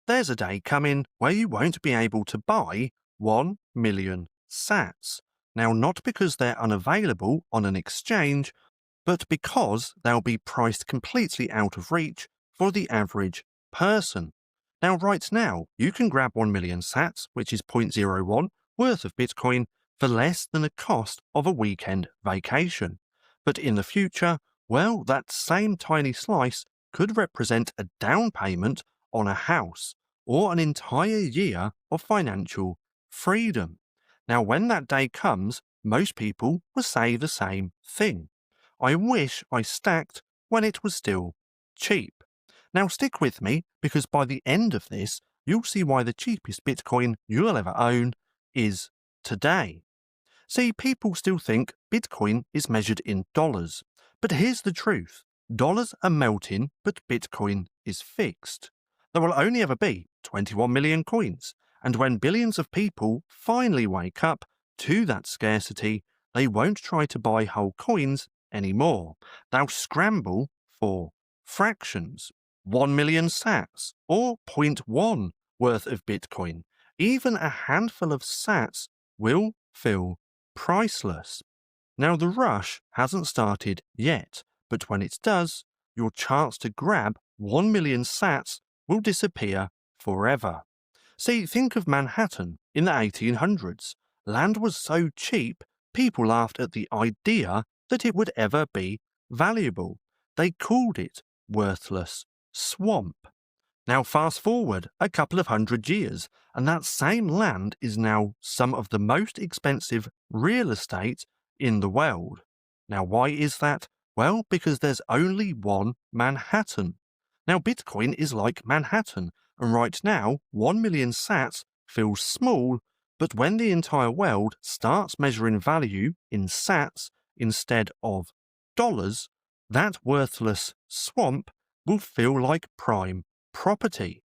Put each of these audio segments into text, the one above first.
there's a day coming where you won't be able to buy 1 million sats. Now, not because they're unavailable on an exchange, but because they'll be priced completely out of reach for the average person. Now, right now, you can grab 1 million sats, which is 0.01 worth of Bitcoin, for less than the cost of a weekend vacation. But in the future, well, that same tiny slice could represent a down payment on a house or an entire year of financial freedom. Now, when that day comes, most people will say the same thing. I wish I stacked when it was still cheap. Now stick with me, because by the end of this, you'll see why the cheapest Bitcoin you'll ever own is today. See, people still think Bitcoin is measured in dollars, but here's the truth. Dollars are melting, but Bitcoin is fixed. There will only ever be 21 million coins, and when billions of people finally wake up to that scarcity, they won't try to buy whole coins anymore. They'll scramble for fractions, 1 million sats, or zero point 0.1 worth of Bitcoin. Even a handful of sats will feel priceless. Now, the rush hasn't started yet, but when it does, your chance to grab 1 million sats will disappear forever. See, think of Manhattan in the 1800s. Land was so cheap, people laughed at the idea that it would ever be valuable. They called it worthless swamp. Now fast forward a couple of hundred years, and that same land is now some of the most expensive real estate in the world. Now why is that? Well, because there's only one Manhattan. Now Bitcoin is like Manhattan, and right now 1 million sats feels small, but when the entire world starts measuring value in sats instead of dollars, that worthless swamp will feel like prime property.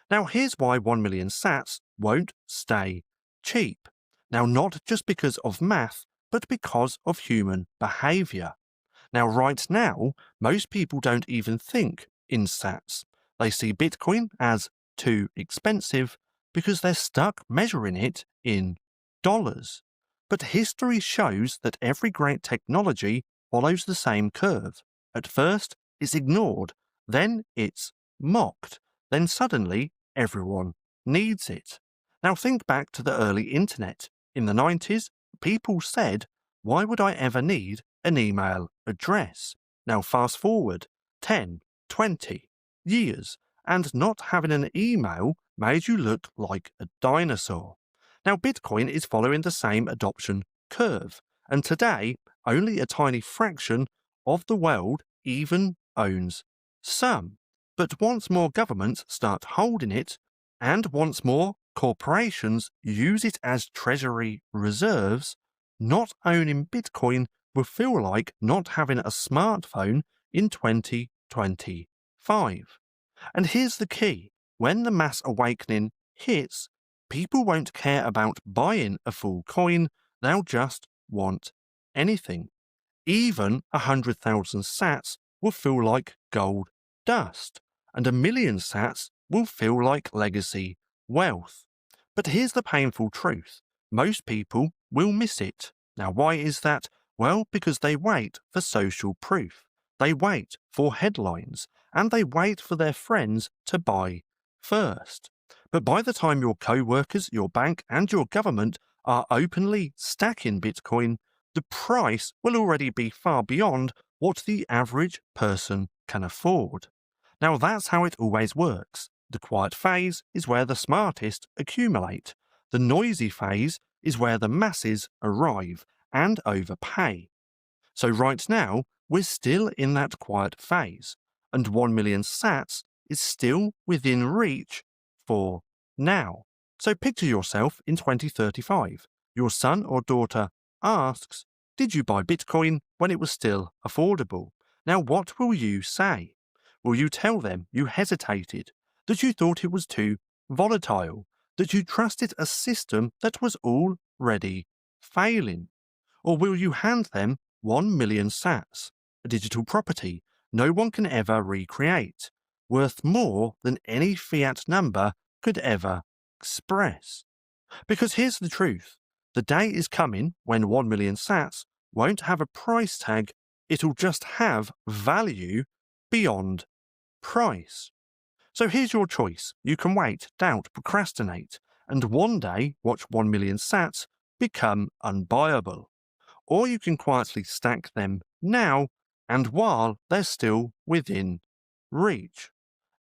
Now here's why 1 million sats won't stay cheap. Now not just because of math, but because of human behavior. Now right now, most people don't even think in sats. They see Bitcoin as too expensive because they're stuck measuring it in dollars. But history shows that every great technology follows the same curve. At first, it's ignored, then it's mocked, then suddenly everyone needs it. Now think back to the early internet. In the 90s, people said, why would I ever need an email address? Now fast forward 10, 20 years, and not having an email made you look like a dinosaur. Now Bitcoin is following the same adoption curve, and today only a tiny fraction of the world even owns some. But once more governments start holding it, and once more corporations use it as treasury reserves, not owning Bitcoin will feel like not having a smartphone in 2025. And here's the key. When the mass awakening hits, people won't care about buying a full coin, they'll just want anything. Even 100,000 sats will feel like gold dust, and 1 million sats will feel like legacy wealth. But here's the painful truth. Most people will miss it. Now why is that? Well, because they wait for social proof. They wait for headlines, and they wait for their friends to buy first. But by the time your co-workers, your bank, and your government are openly stacking Bitcoin, the price will already be far beyond what the average person can afford. Now that's how it always works. The quiet phase is where the smartest accumulate. The noisy phase is where the masses arrive and overpay. So right now, we're still in that quiet phase, and 1 million sats is still within reach for now. So picture yourself in 2035. Your son or daughter asks, did you buy Bitcoin when it was still affordable? Now what will you say? Will you tell them you hesitated, that you thought it was too volatile, that you trusted a system that was already failing? Or will you hand them 1 million sats, a digital property no one can ever recreate, worth more than any fiat number could ever express. Because here's the truth. The day is coming when 1 million sats won't have a price tag, it'll just have value beyond price. So here's your choice. You can wait, doubt, procrastinate, and one day watch 1 million sats become unbuyable. Or you can quietly stack them now and while they're still within reach.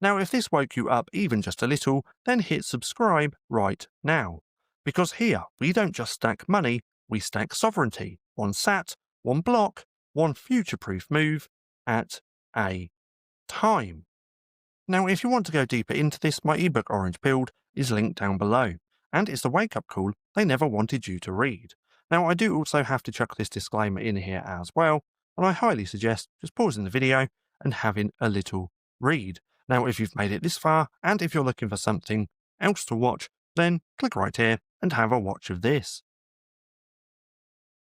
Now, if this woke you up even just a little, then hit subscribe right now. Because here, we don't just stack money, we stack sovereignty. One sat, one block, one future-proof move at a time. Now, if you want to go deeper into this, my ebook Orange Pilled is linked down below, and it's the wake-up call they never wanted you to read. Now, I do also have to chuck this disclaimer in here as well, and I highly suggest just pausing the video and having a little read. Now, if you've made it this far, and if you're looking for something else to watch, then click right here and have a watch of this.